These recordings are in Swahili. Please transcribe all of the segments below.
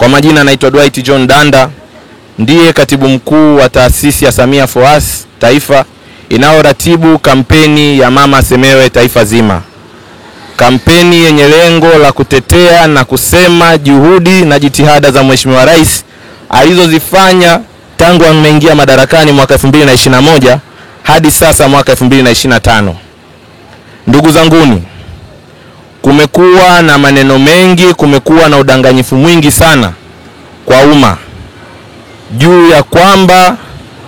Kwa majina anaitwa Dwight John Danda, ndiye katibu mkuu wa taasisi ya Samia For Us Taifa inayoratibu kampeni ya Mama Asemewe taifa zima. Kampeni yenye lengo la kutetea na kusema juhudi na jitihada za Mheshimiwa Rais alizozifanya tangu ameingia madarakani mwaka 2021 hadi sasa mwaka 2025. Ndugu zanguni, kumekuwa na maneno mengi, kumekuwa na udanganyifu mwingi sana kwa umma juu ya kwamba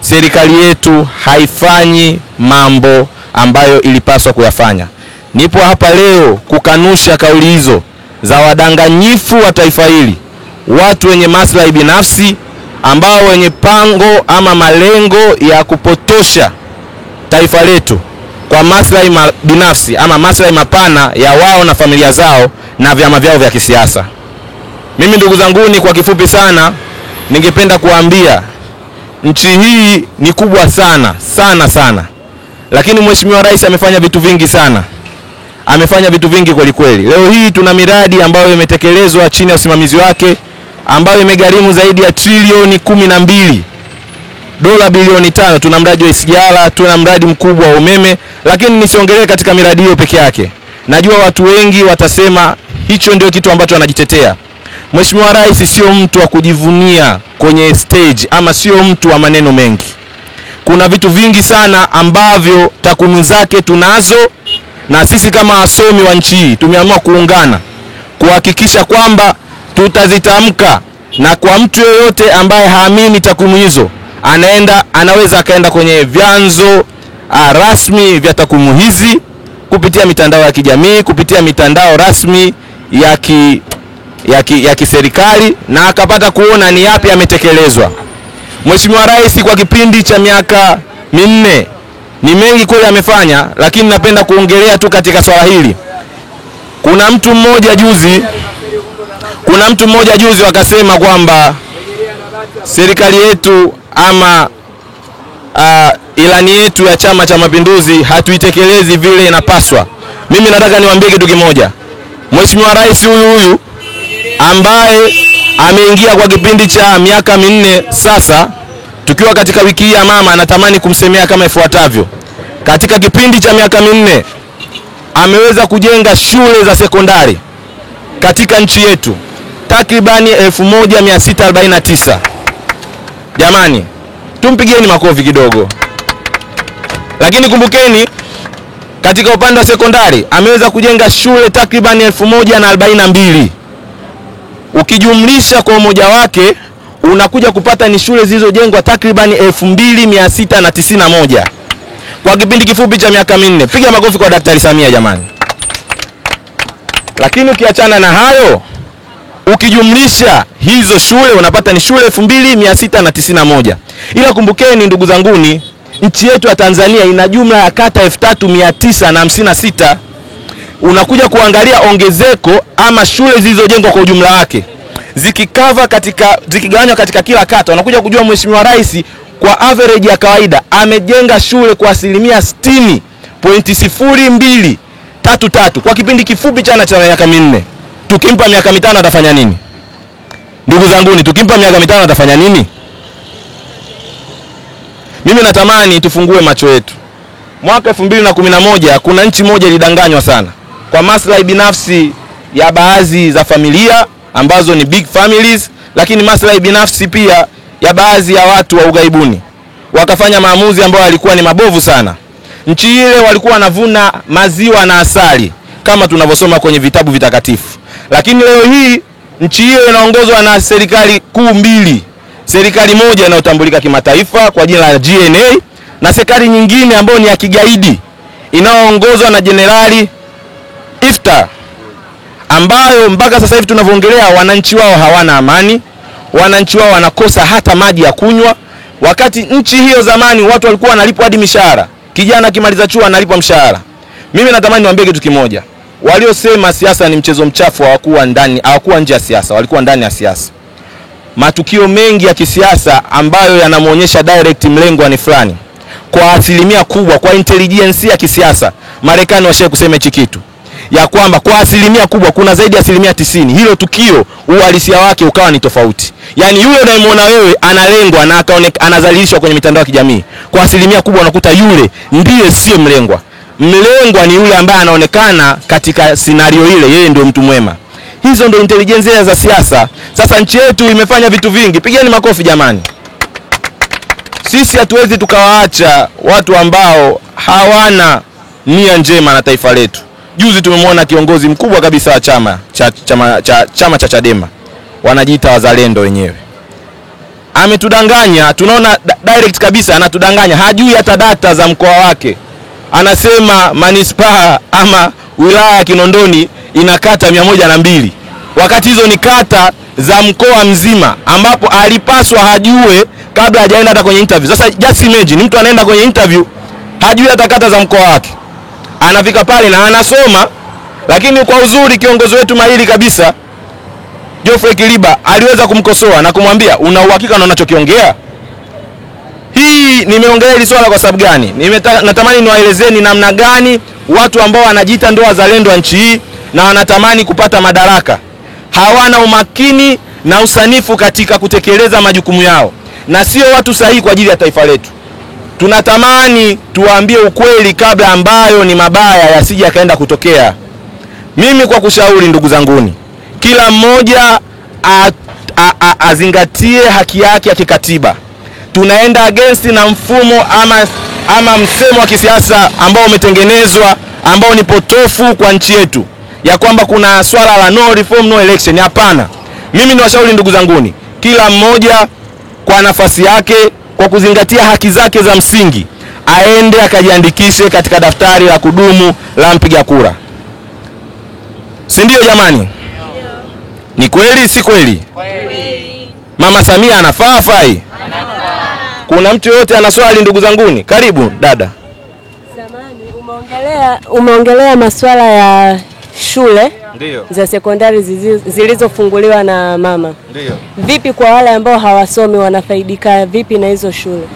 serikali yetu haifanyi mambo ambayo ilipaswa kuyafanya. Nipo hapa leo kukanusha kauli hizo za wadanganyifu wa taifa hili, watu wenye maslahi binafsi ambao wenye pango ama malengo ya kupotosha taifa letu kwa maslahi binafsi ama maslahi mapana ya wao na familia zao na vyama vyao vya kisiasa. Mimi ndugu zanguni, kwa kifupi sana ningependa kuambia nchi hii ni kubwa sana sana sana, lakini Mheshimiwa Rais amefanya vitu vingi sana. Amefanya vitu vingi kweli kweli. Leo hii tuna miradi ambayo imetekelezwa chini ya usimamizi wake ambayo imegharimu zaidi ya trilioni 12, dola bilioni 5. Tuna mradi wa SGR, tuna mradi mkubwa wa umeme, lakini nisiongelee katika miradi hiyo peke yake. Najua watu wengi watasema hicho ndio kitu ambacho anajitetea. Mheshimiwa Rais sio mtu wa kujivunia kwenye stage ama sio mtu wa maneno mengi. Kuna vitu vingi sana ambavyo takwimu zake tunazo, na sisi kama wasomi wa nchi hii tumeamua kuungana kuhakikisha kwamba tutazitamka, na kwa mtu yeyote ambaye haamini takwimu hizo anaweza akaenda kwenye vyanzo rasmi vya takwimu hizi kupitia mitandao ya kijamii, kupitia mitandao rasmi ya kiserikali, na akapata kuona ni yapi yametekelezwa. Mheshimiwa Rais kwa kipindi cha miaka 4 ni mengi kweli amefanya, lakini napenda kuongelea tu katika swala hili. Kuna mtu mmoja juzi wakasema kwamba serikali yetu ama ilani yetu ya Chama cha Mapinduzi hatuitekelezi vile inapaswa. Mimi nataka niwaambie kitu kimoja. Mheshimiwa Rais huyu ambaye ameingia kwa kipindi cha miaka 4 sasa, tukiwa katika wiki ya mama, anatamani kumsemea kama ifuatavyo. Katika kipindi cha miaka 4 ameweza kujenga shule za sekondari katika nchi yetu takribani 1649. Jamani, tumpigieni makofi kidogo. Lakini kumbukeni, katika upande wa sekondari ameweza kujenga shule takribani 1042. Ukijumlisha kwa umoja wake unakuja kupata ni shule zilizojengwa takribani 2691 kwa kipindi kifupi cha miaka 4. Piga makofi kwa Daktari Samia jamani. Lakini ukiachana na hayo, ukijumlisha hizo shule unapata ni shule 2691. Ila kumbukeni ndugu zanguni, nchi yetu ya Tanzania ina jumla ya kata 3956. Unakuja kuangalia ongezeko ama shule zilizojengwa kwa ujumla wake zikigawanywa katika kila kata, unakuja kujua Mheshimiwa Rais kwa average ya kawaida amejenga shule kwa 60.0233 kwa kipindi kifupi cha miaka 4. Tukimpa miaka 5 atafanya nini? Ndugu zanguni, tukimpa miaka 5 atafanya nini? Mimi natamani tufungue macho yetu. Mwaka 2011 kuna nchi moja ilidanganywa sana kwa maslahi binafsi ya baadhi za familia ambazo ni big families, lakini maslahi binafsi pia ya baadhi ya watu wa ugaibuni. Wakafanya maamuzi ambayo yalikuwa ni mabovu sana. Nchi ile walikuwa wanavuna maziwa na asali kama tunavyosoma kwenye vitabu vitakatifu. Lakini leo hii nchi hiyo inaongozwa na serikali kuu mbili. Serikali moja inayotambulika kimataifa kwa jina la GNA, na serikali nyingine ambayo ni ya kigaidi inayoongozwa na Jenerali Iftar, ambayo mpaka sasa hivi tunavyoongelea wananchi wao hawana amani, wananchi wao wanakosa hata maji ya kunywa. Wakati nchi hiyo zamani watu walikuwa wanalipwa hadi mishahara. Kijana kimaliza chuo analipwa mshahara. Mimi natamani niwaambie kitu kimoja. Waliosema siasa ni mchezo mchafu hawakuwa nje ya siasa, walikuwa ndani ya siasa. Matukio mengi ya kisiasa ambayo yanamuonyesha direct mlengo ni fulani, kwa asilimia kubwa kwa intelligence ya kisiasa Marekani washaye kusema hichi kitu. ya kwamba kwa asilimia kubwa, kuna zaidi ya asilimia 90, hilo tukio uhalisia wake ukawa ni tofauti. Yani yule unayemwona wewe analengwa na anazalilishwa kwenye mitandao ya kijamii, kwa asilimia kubwa unakuta yule ndiye sio mlengwa. Mlengwa ni yule ambaye anaonekana katika scenario ile yeye ndio mtu mwema. Hizo ndio intelligence za siasa. Sasa nchi yetu imefanya vitu vingi. Pigeni makofi jamani. Sisi hatuwezi tukawaacha watu ambao hawana nia njema na taifa letu. Juzi tumemwona kiongozi mkubwa kabisa wa chama cha Chadema, wanajiita wazalendo wenyewe, ametudanganya. Tunaona direct kabisa anatudanganya, hajui hata data za mkoa wake. Anasema manispaa ama wilaya ya Kinondoni ina kata 102, wakati hizo ni kata za mkoa mzima, ambapo alipaswa hajue kabla hajaenda hata kwenye interview. Sasa just imagine mtu anaenda kwenye interview hajui hata kata za mkoa wake, anafika pale na anasoma. Lakini kwa uzuri kiongozi wetu mahiri kabisa Geoffrey Kiliba aliweza kumkosoa na kumwambia una uhakika na unachokiongea? Hii nimeongelea hili swala kwa sababu gani? Natamani niwaelezeni namna gani watu ambao wanajiita ndio wazalendo wa nchi hii na wanatamani kupata madaraka hawana umakini na usanifu katika kutekeleza majukumu yao, na sio watu sahihi kwa ajili ya taifa letu. Tunatamani tuwaambie ukweli kabla ambayo ni mabaya yasije yakaenda kutokea. Mimi kwa kushauri ndugu zanguni, kila mmoja azingatie haki yake ya kikatiba. Tunaenda against na mfumo ama msemo wa kisiasa ambao umetengenezwa, ambao ni potofu kwa nchi yetu, ya kwamba kuna swala la no reform no election. Hapana. Mimi niwashauri ndugu zanguni, kila mmoja kwa nafasi yake, kwa kuzingatia haki zake za msingi, aende akajiandikishe katika daftari la kudumu la mpiga kura. Si ndio jamani? Ni kweli si kweli? Kweli. Mama Samia anafaa fai? Anafaa. Kuna mtu yote ana swali ndugu zanguni? Karibu dada. Zamani umeongelea masuala ya shule ndio za sekondari zilizofunguliwa na mama. Ndio. Vipi kwa wale ambao hawasomi, wanafaidika vipi na hizo shule?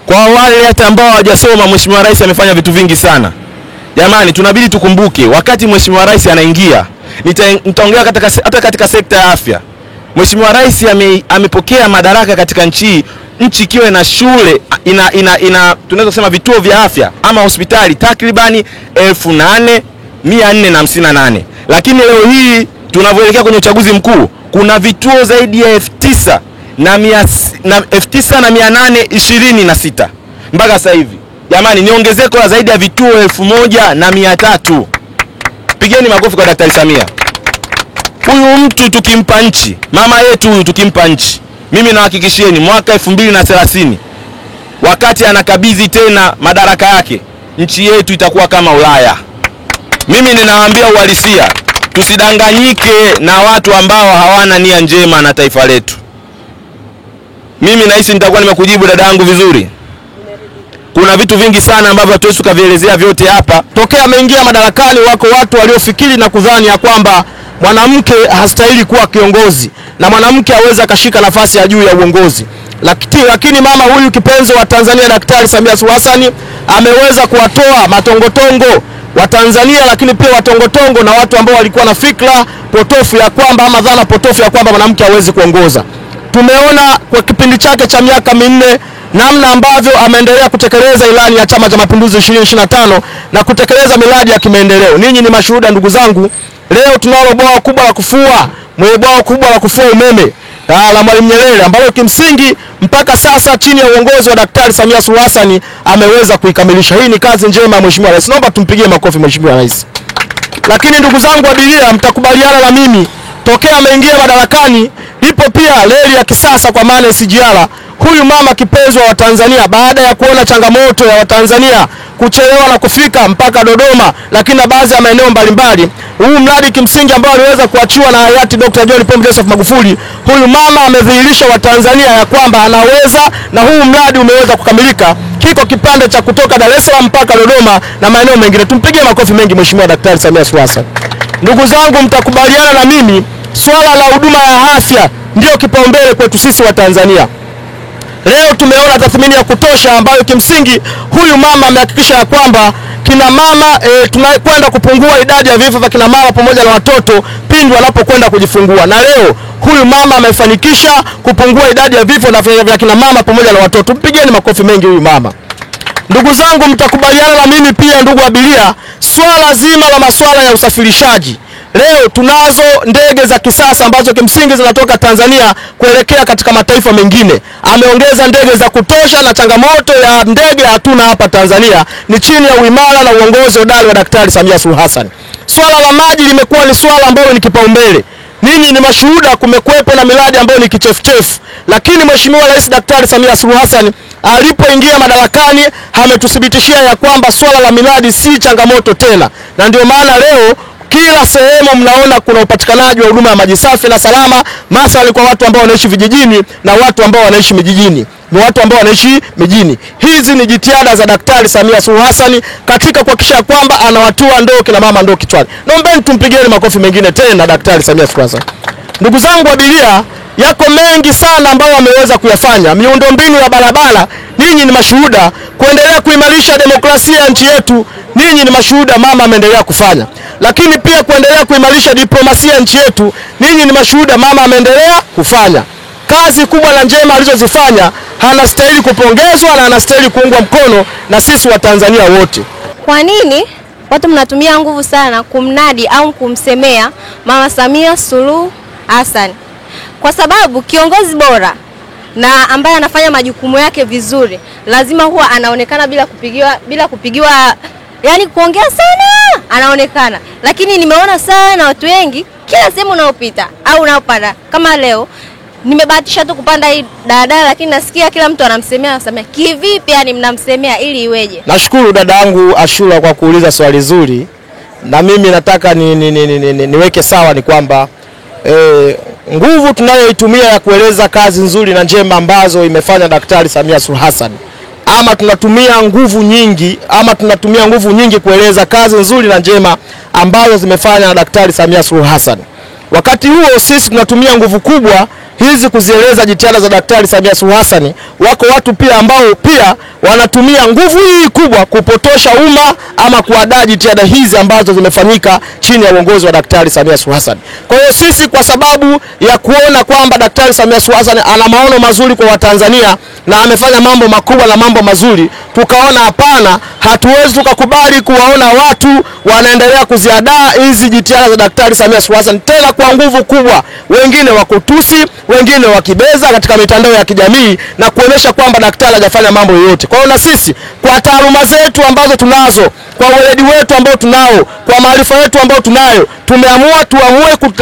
Kwa wale hata ambao hawajasoma, Mheshimiwa Rais amefanya vitu vingi sana. Jamani, tunabidi tukumbuke wakati Mheshimiwa Rais anaingia, nitaongea hata katika sekta ya afya. Mheshimiwa Rais amepokea madaraka katika nchi ikiwa na shule tunaweza kusema vituo vya afya ama hospitali takribani 8458. Lakini leo hii tunavyoelekea kwenye uchaguzi mkuu, kuna vituo zaidi ya 9826 mpaka sasa hivi. Jamani, ni ongezeko la zaidi ya vituo 1300. Pigeni makofi kwa Daktari Samia. Huyu mtu tukimpa nchi, mama yetu huyu tukimpa nchi, mimi nahakikishieni mwaka 2030 wakati anakabidhi tena madaraka yake, nchi yetu itakuwa kama Ulaya. Mimi ninawaambia uhalisia, tusidanganyike na watu ambao hawana nia njema na taifa letu. Mimi nahisi nitakuwa nimekujibu dada yangu vizuri. Kuna vitu vingi sana ambavyo hatuwezi kuvielezea vyote hapa. Tokea ameingia madarakani, wako watu waliofikiri na kudhani ya kwamba mwanamke hastahili kuwa kiongozi na mwanamke aweza akashika nafasi ya juu ya uongozi. Lakini mama huyu kipenzi wa Tanzania Daktari Samia Suluhu Hassan ameweza kuwatoa matongotongo wa Tanzania, lakini pia watongotongo na watu ambao walikuwa na fikra potofu ya kwamba ama dhana potofu ya kwamba mwanamke hawezi kuongoza. Tumeona kwa kipindi chake cha miaka 4 namna ambavyo ameendelea kutekeleza ilani ya Chama cha Mapinduzi 2025 na kutekeleza miradi ya kimaendeleo. Ninyi ni mashuhuda ndugu zangu. Leo tunalo bwawa kubwa la kufua, bwawa kubwa la kufua umeme la Mwalimu Nyerere, ambalo kimsingi mpaka sasa chini ya uongozi wa Daktari Samia Suluhu Hassan ameweza kuikamilisha. Hii ni kazi njema ya Mheshimiwa Rais. Naomba tumpigie makofi Mheshimiwa Rais. Lakini ndugu zangu abiria, mtakubaliana na mimi, tokea ameingia madarakani ipo pia reli ya kisasa kwa maana SGR. Huyu mama kipenzi wa Tanzania, baada ya kuona changamoto ya Watanzania kuchelewa na kufika mpaka Dodoma, lakini na baadhi ya maeneo mbalimbali, huu mradi kimsingi ambao aliweza kuachiwa na hayati Dr. John Pombe Joseph Magufuli, huyu mama amedhihirisha Watanzania ya kwamba anaweza, na huu mradi umeweza kukamilika. Kiko kipande cha kutoka Dar es Salaam mpaka Dodoma na maeneo mengine. Tumpigie makofi mengi Mheshimiwa Daktari Samia Suluhu Hassan. Ndugu zangu, mtakubaliana na mimi, swala la huduma ya afya ndio kipaumbele kwetu sisi wa Tanzania. Leo tumeona tathmini ya kutosha ambayo kimsingi huyu mama amehakikisha ya kwamba kina mama tunakwenda kupungua idadi ya vifo vya kina mama pamoja na watoto pindi wanapokwenda kujifungua. Na leo huyu mama amefanikisha kupungua idadi ya vifo vya kina mama pamoja na watoto. Mpigeni makofi mengi huyu mama. Ndugu zangu, mtakubaliana na mimi pia ndugu abiria, swala zima la masuala ya usafirishaji. Leo tunazo ndege za kisasa ambazo kimsingi zinatoka Tanzania kuelekea katika mataifa mengine. Ameongeza ndege za kutosha na changamoto ya ndege hatuna hapa Tanzania ni chini ya uimara na uongozi hodari wa Daktari Samia Suluhu Hassan. Swala la maji limekuwa ni swala ambalo ni kipaumbele. Ninyi ni mashuhuda, kumekuwepo na miradi ambayo ni kichefuchefu, lakini Mheshimiwa Rais Daktari Samia Suluhu Hassan alipoingia madarakani ametuthibitishia ya kwamba swala la miradi si changamoto tena, na ndio maana leo kila sehemu mnaona kuna upatikanaji wa huduma ya maji safi na salama, mathalan kwa watu ambao wanaishi vijijini na watu ambao wanaishi mijini. Ni watu ambao wanaishi mijini. Hizi ni jitihada za Daktari Samia Suluhu Hassan katika kuhakikisha kwamba anawatua ndoo kina mama ndoo kichwani. Naombeni tumpigieni makofi mengine tena Daktari Samia Suluhu Hassan. Ndugu zangu abiria, yako mengi sana ambayo ameweza kuyafanya. Miundombinu ya barabara, ninyi ni mashuhuda. Kuendelea kuimarisha demokrasia ya nchi yetu, ninyi ni mashuhuda, mama ameendelea kufanya. Lakini pia kuendelea kuimarisha diplomasia ya nchi yetu, ninyi ni mashuhuda, mama ameendelea kufanya. Kazi kubwa na njema alizozifanya, anastahili kupongezwa na anastahili kuungwa mkono na sisi wa Tanzania wote. Kwa nini watu mnatumia nguvu sana kumnadi au kumsemea Mama Samia Suluhu Hassan? Kwa sababu kiongozi bora na ambaye anafanya majukumu yake vizuri lazima huwa anaonekana bila kupigiwa yani kuongea sana anaonekana. Lakini nimeona sana watu wengi kila sehemu unaopita au unaopanda, kama leo nimebahatisha tu kupanda hii daladala, lakini nasikia kila mtu anamsemea. Kivipi yani mnamsemea ili iweje? Nashukuru dada yangu Ashura kwa kuuliza swali zuri, na mimi nataka niweke sawa ni kwamba nguvu tunayoitumia ya kueleza kazi nzuri na njema ambazo imefanya Daktari Samia Suluhu Hassan, ama tunatumia nguvu nyingi kueleza kazi nzuri na njema ambazo zimefanya Daktari Samia Suluhu Hassan. Wakati huo sisi tunatumia nguvu kubwa hizi kuzieleza jitihada za Daktari Samia Suluhu Hassan. Wako watu pia ambao pia wanatumia nguvu hii kubwa kupotosha umma ama kuadaa jitihada hizi ambazo zimefanyika chini ya uongozi wa Daktari Samia Suluhu Hassan. Kwa hiyo sisi, kwa sababu ya kuona kwamba Daktari Samia Suluhu Hassan ana maono mazuri kwa Watanzania na amefanya mambo makubwa na mambo mazuri, tukaona hapana, hatuwezi tukakubali kuwaona watu wanaendelea kuziadaa hizi jitihada za Daktari Samia Suluhu Hassan tena kwa nguvu kubwa, wengine wakutusi, wengine wakibeza katika mitandao ya kijamii na kuonesha kwamba daktari hajafanya mambo yoyote. Kwa hiyo na sisi, kwa taaluma zetu ambazo tunazo, kwa weledi wetu ambao tunao, kwa maarifa yetu ambao tunayo, tumeamua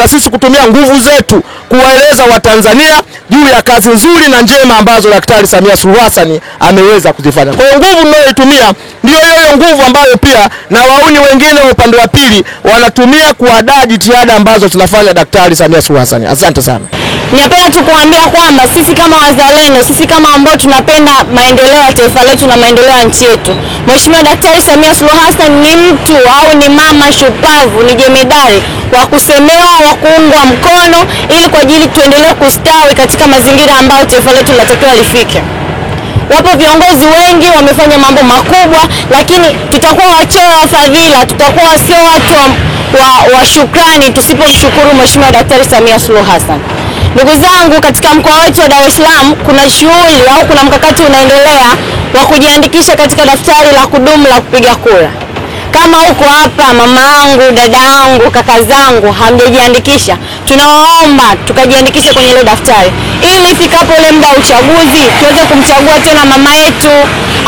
sisi kutumia nguvu zetu kuwaeleza Watanzania juu ya kazi nzuri na njema ambazo Daktari Samia Suluhu Hassan ameweza kuzifanya. Kwa hiyo nguvu tunayoitumia ndio hiyo nguvu ambayo pia na wauni wengine wa upande wa pili wanatumia kuadaa jitihada ambazo tunafanya Daktari Samia Suluhu Hassan. Asante sana. Ninapenda tu kuambia kwamba sisi kama wazalendo, sisi kama ambao tunapenda maendeleo ya taifa letu na maendeleo ya nchi yetu, Mheshimiwa Daktari Samia Suluhu Hassan ni mtu au ni mama shupavu, ni jemedari wa kusemewa, wa kuungwa mkono ili kwa ajili tuendelee kustawi katika mazingira ambayo taifa letu linatakiwa lifike. Wapo viongozi wengi wamefanya mambo makubwa, lakini tutakuwa wachoyo wa fadhila, tutakuwa sio watu wa shukrani tusipomshukuru Mheshimiwa Daktari Samia Suluhu Hassan. Ndugu zangu, katika mkoa wetu wa Dar es Salaam kuna shughuli au kuna mkakati unaendelea wa kujiandikisha katika daftari la kudumu la kupiga kura. Kama uko hapa, mama yangu, dada yangu, kaka zangu, hamjajiandikisha, tunawaomba tukajiandikishe kwenye ile daftari ili ifikapo ile muda wa uchaguzi tuweze kumchagua tena mama yetu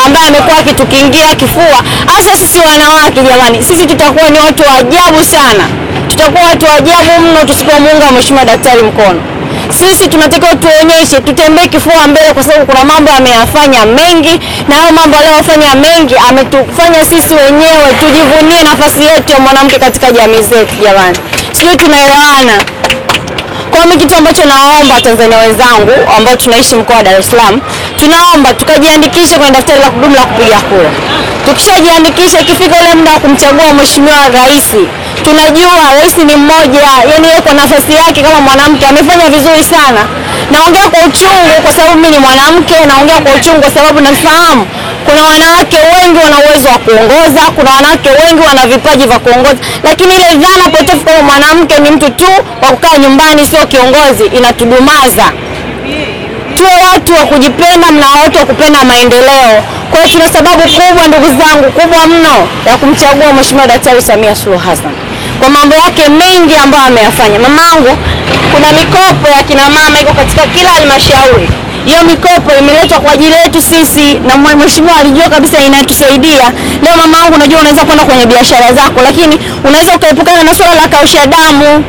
ambaye amekuwa akitukingia kifua. Hasa sisi wanawake, jamani, sisi tutakuwa ni watu wa ajabu sana. Tutakuwa watu wa ajabu mno tusipomuunga Mheshimiwa Daktari mkono. Sisi tunatakiwa tuonyeshe, tutembee kifua mbele, kwa sababu kuna mambo ameyafanya mengi, na hayo mambo aliyofanya mengi ametufanya sisi wenyewe tujivunie nafasi yetu ya mwanamke katika jamii zetu. Jamani, sisi tunaelewana. Kwa mimi kitu ambacho naomba Tanzania wenzangu ambao tunaishi mkoa wa Dar es Salaam, tunaomba tukajiandikishe kwenye daftari la kudumu la kupiga kura. Tukishajiandikisha, ikifika ule muda wa kumchagua Mheshimiwa Rais, tunajua rais ni mmoja, yani yeye kwa nafasi yake kama mwanamke amefanya vizuri sana. Naongea kwa uchungu kwa sababu mimi ni mwanamke, naongea kwa uchungu kwa sababu nafahamu Kuna wanawake wengi wana uwezo wa kuongoza, kuna wanawake wengi wana vipaji vya kuongoza, lakini ile dhana potofu kwa mwanamke ni mtu tu wa kukaa nyumbani sio kiongozi inatudumaza. Tuwe watu wa kujipenda, mna watu wa kupenda maendeleo. Kwa hiyo tuna sababu kubwa ndugu zangu, kubwa mno ya kumchagua Mheshimiwa Daktari Samia Suluhu Hassan kwa mambo yake mengi ambayo ameyafanya. Mamangu, kuna mikopo ya kina mama iko katika kila halmashauri. Hiyo mikopo imeletwa kwa ajili yetu sisi na mheshimiwa alijua kabisa inatusaidia. Leo mamangu, unajua unaweza kwenda kwenye biashara zako, lakini unaweza ukaepukana na swala la kausha damu.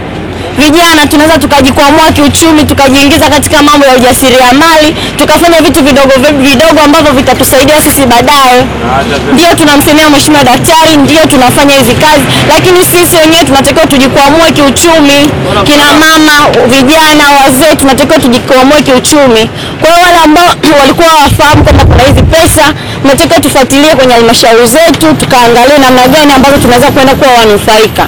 Vijana tunaweza tukajikwamua kiuchumi, tukajiingiza katika mambo ya ujasiriamali, tukafanya vitu vidogo ambavyo vitatusaidia sisi baadaye. Ndio tunamsemea Mheshimiwa Daktari, ndio tunafanya hizi kazi, lakini sisi wenyewe tunatakiwa tujikwamue kiuchumi. Kina mama, vijana, wazee tunatakiwa tujikwamue kiuchumi. Kwa hiyo wale ambao walikuwa wafahamu kwamba kuna hizi pesa, tunatakiwa tufuatilie kwenye halmashauri zetu, tukaangalie namna gani ambazo tunaweza kwenda kuwa wanufaika.